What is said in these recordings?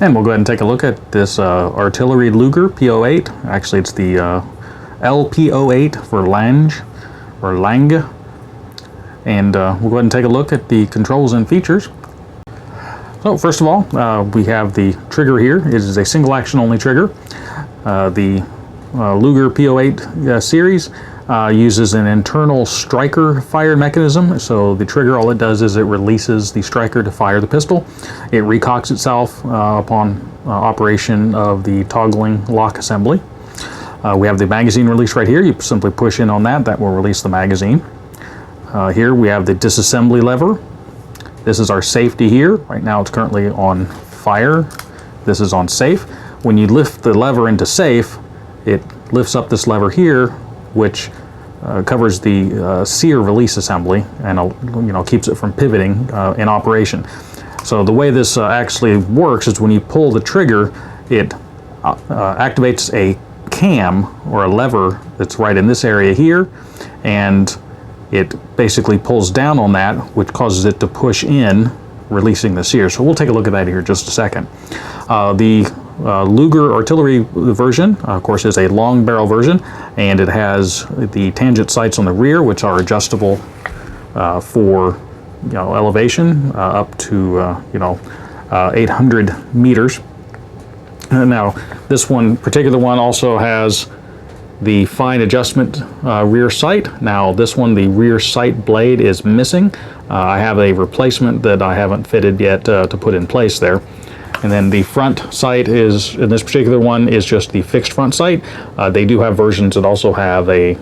And we'll go ahead and take a look at this artillery Luger P08. Actually, it's the LP08 for Lange or Lang. And we'll go ahead and take a look at the controls and features. So first of all, we have the trigger here. It is a single action only trigger. The Luger P08 series uses an internal striker fire mechanism. So the trigger, all it does is it releases the striker to fire the pistol. It recocks itself upon operation of the toggling lock assembly. We have the magazine release right here. You simply push in on that. That will release the magazine. Here we have the disassembly lever. This is our safety here. Right now it's currently on fire. This is on safe. When you lift the lever into safe, it lifts up this lever here, which covers the sear release assembly and keeps it from pivoting in operation. So the way this actually works is when you pull the trigger, it activates a cam or a lever that's right in this area here, and it basically pulls down on that, which causes it to push in, releasing the sear. So we'll take a look at that here in just a second. The Luger artillery version, of course, is a long barrel version, and it has the tangent sights on the rear, which are adjustable for elevation up to 800 meters. And now this particular one also has the fine adjustment rear sight. Now this one, the rear sight blade is missing. I have a replacement that I haven't fitted yet to put in place there. And then the front sight is, in this particular one, is just the fixed front sight. They do have versions that also have a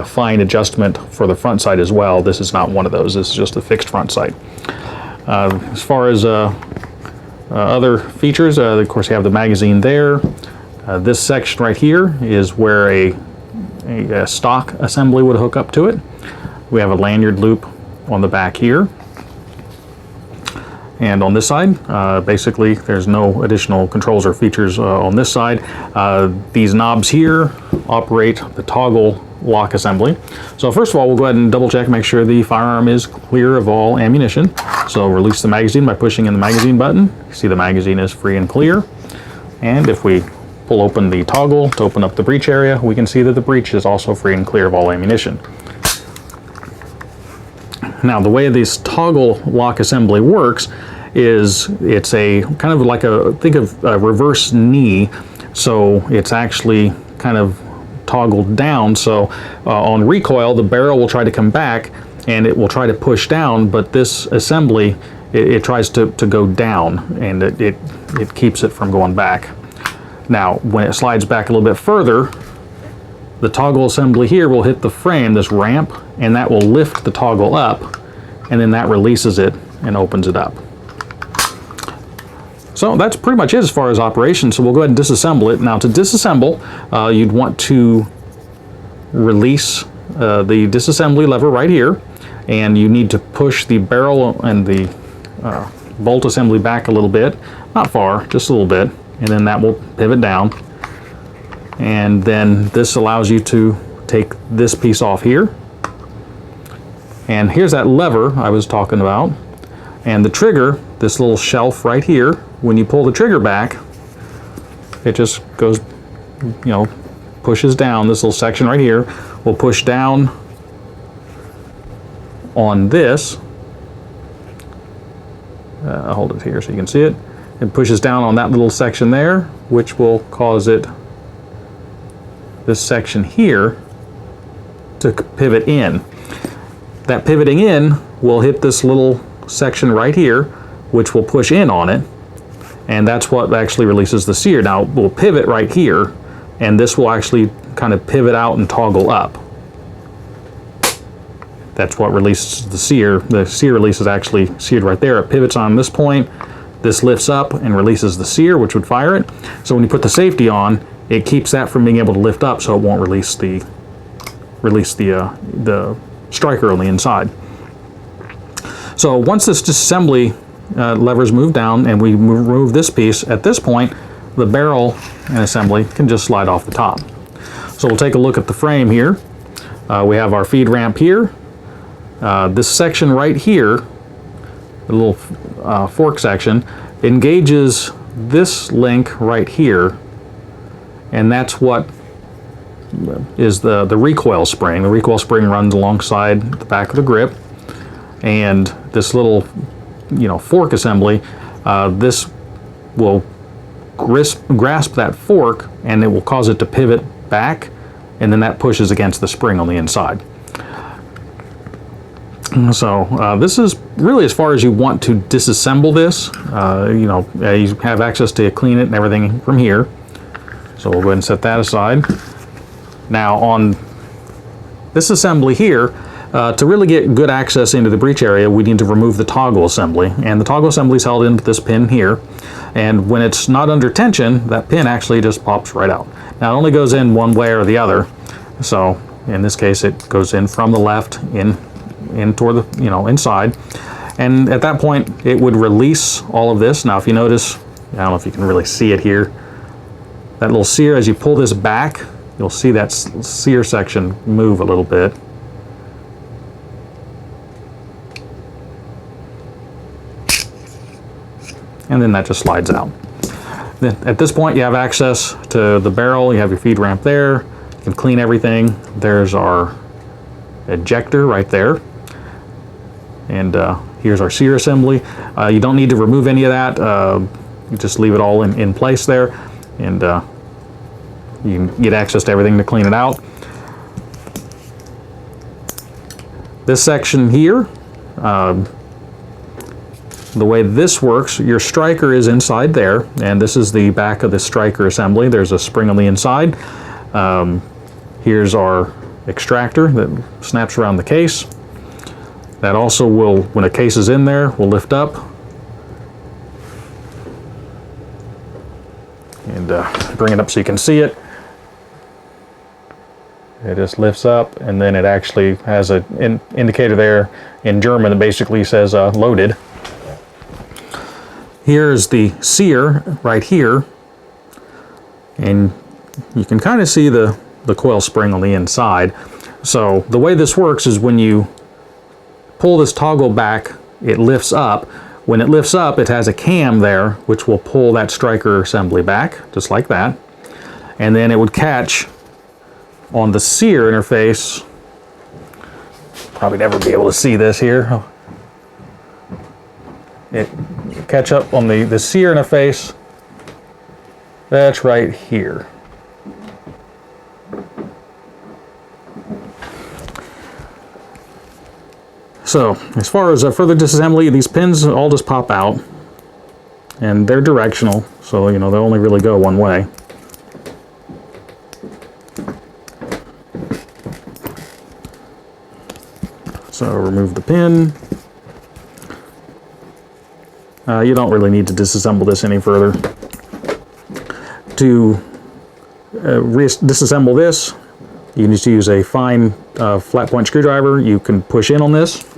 fine adjustment for the front sight as well. This is not one of those. This is just a fixed front sight. As far as other features, of course, you have the magazine there. This section right here is where a stock assembly would hook up to it. We have a lanyard loop on the back here. And on this side, basically, there's no additional controls or features on this side. These knobs here operate the toggle lock assembly. So first of all, we'll go ahead and double check, make sure the firearm is clear of all ammunition. So release the magazine by pushing in the magazine button. You see the magazine is free and clear. And if we pull open the toggle to open up the breech area, we can see that the breech is also free and clear of all ammunition. Now, the way this toggle lock assembly works is it's a kind of like think of a reverse knee. So it's actually kind of toggled down. So on recoil, the barrel will try to come back and it will try to push down, but this assembly, it tries to go down, and it keeps it from going back. Now, when it slides back a little bit further, the toggle assembly here will hit the frame, this ramp, and that will lift the toggle up, and then that releases it and opens it up. So that's pretty much it as far as operation. So we'll go ahead and disassemble it. Now, to disassemble, you'd want to release the disassembly lever right here, and you need to push the barrel and the bolt assembly back a little bit, not far, just a little bit, and then that will pivot down. And then this allows you to take this piece off here. And here's that lever I was talking about. And the trigger, this little shelf right here, when you pull the trigger back, it just goes, pushes down. This little section right here will push down on this. I'll hold it here so you can see it. It pushes down on that little section there, which will cause this section here to pivot in. That pivoting in will hit this little section right here, which will push in on it, and that's what actually releases the sear. Now we'll pivot right here, and this will actually kind of pivot out and toggle up. That's what releases the sear. The sear release is actually seared right there. It pivots on this point. This lifts up and releases the sear, which would fire it. So when you put the safety on, it keeps that from being able to lift up, so it won't release the striker on the inside. So once this disassembly levers move down and we remove this piece, at this point, the barrel and assembly can just slide off the top. So we'll take a look at the frame here. We have our feed ramp here. This section right here, the little fork section, engages this link right here, and that's what is the recoil spring. The recoil spring runs alongside the back of the grip, and this little fork assembly, this will grasp that fork, and it will cause it to pivot back, and then that pushes against the spring on the inside. So this is really as far as you want to disassemble this. You have access to clean it and everything from here. So we'll go ahead and set that aside. Now on this assembly here, to really get good access into the breech area, we need to remove the toggle assembly. And the toggle assembly is held into this pin here. And when it's not under tension, that pin actually just pops right out. Now it only goes in one way or the other. So in this case, it goes in from the left in toward the inside, and at that point it would release all of this. Now if you notice, I don't know if you can really see it here, that little sear, as you pull this back, you'll see that sear section move a little bit. And then that just slides out. Then at this point you have access to the barrel, you have your feed ramp there, you can clean everything. There's our ejector right there. And here's our sear assembly. You don't need to remove any of that. You just leave it all in place there, and you can get access to everything to clean it out. This section here, the way this works, your striker is inside there, and this is the back of the striker assembly. There's a spring on the inside. Here's our extractor that snaps around the case. That also will, when a case is in there, will lift up. And bring it up so you can see it. It just lifts up, and then it actually has an indicator there in German that basically says loaded. Here's the sear right here, and you can kind of see the coil spring on the inside. So the way this works is when you pull this toggle back, it lifts up. When it lifts up, it has a cam there which will pull that striker assembly back, just like that. And then it would catch on the sear interface. Probably never be able to see this here. It catch up on the sear interface. That's right here. So as far as further disassembly, these pins all just pop out, and they're directional, so they'll only really go one way. So remove the pin. You don't really need to disassemble this any further. To disassemble this, you can just use a fine flat point screwdriver. You can push in on this.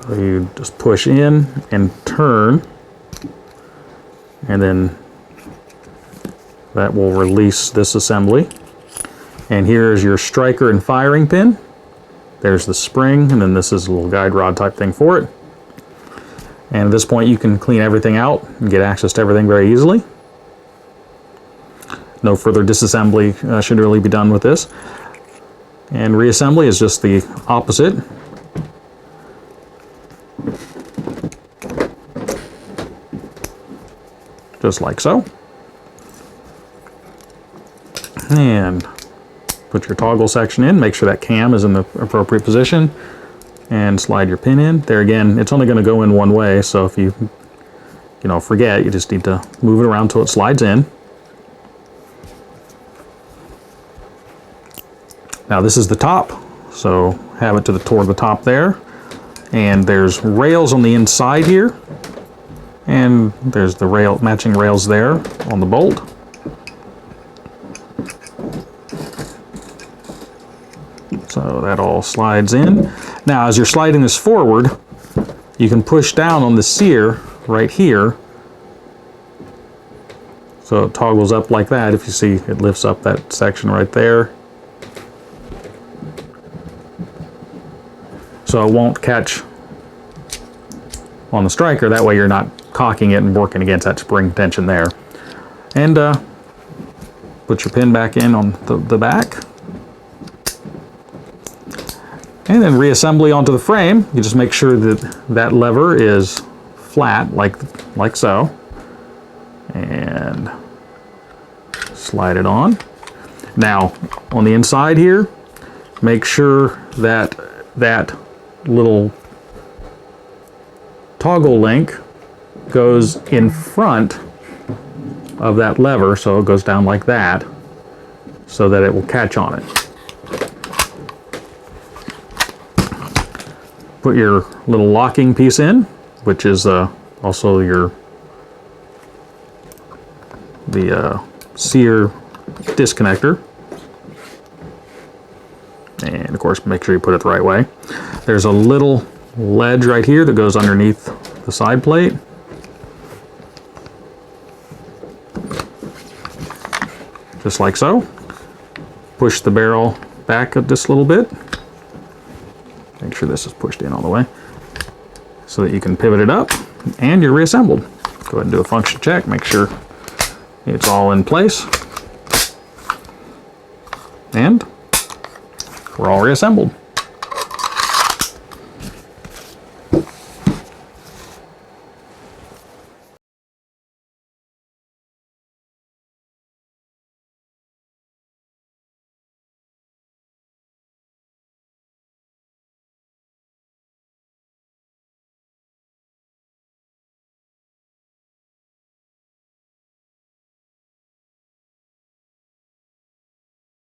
So you just push in and turn, and then that will release this assembly. And here's your striker and firing pin. There's the spring, and then this is a little guide rod type thing for it. And at this point you can clean everything out and get access to everything very easily. No further disassembly should really be done with this. And reassembly is just the opposite. Just like so. And put your toggle section in, make sure that cam is in the appropriate position, and slide your pin in. There again, it's only going to go in one way, so if you forget, you just need to move it around till it slides in. Now this is the top, so have it toward the top there, and there's rails on the inside here, and there's the matching rails there on the bolt. So that all slides in. Now as you're sliding this forward, you can push down on the sear right here, so it toggles up like that. If you see, it lifts up that section right there. so it won't catch on the striker. That way you're not cocking it and working against that spring tension there. And put your pin back in on the back. And then reassembly onto the frame. You just make sure that that lever is flat, like so. And slide it on. Now, on the inside here, make sure that that little toggle link goes in front of that lever, so it goes down like that, so that it will catch on it. Put your little locking piece in, which is also the sear disconnector. And of course, make sure you put it the right way. There's a little ledge right here that goes underneath the side plate. Just like so. Push the barrel back just a little bit. Make sure this is pushed in all the way so that you can pivot it up, and you're reassembled. Go ahead and do a function check, make sure it's all in place, and we're all reassembled.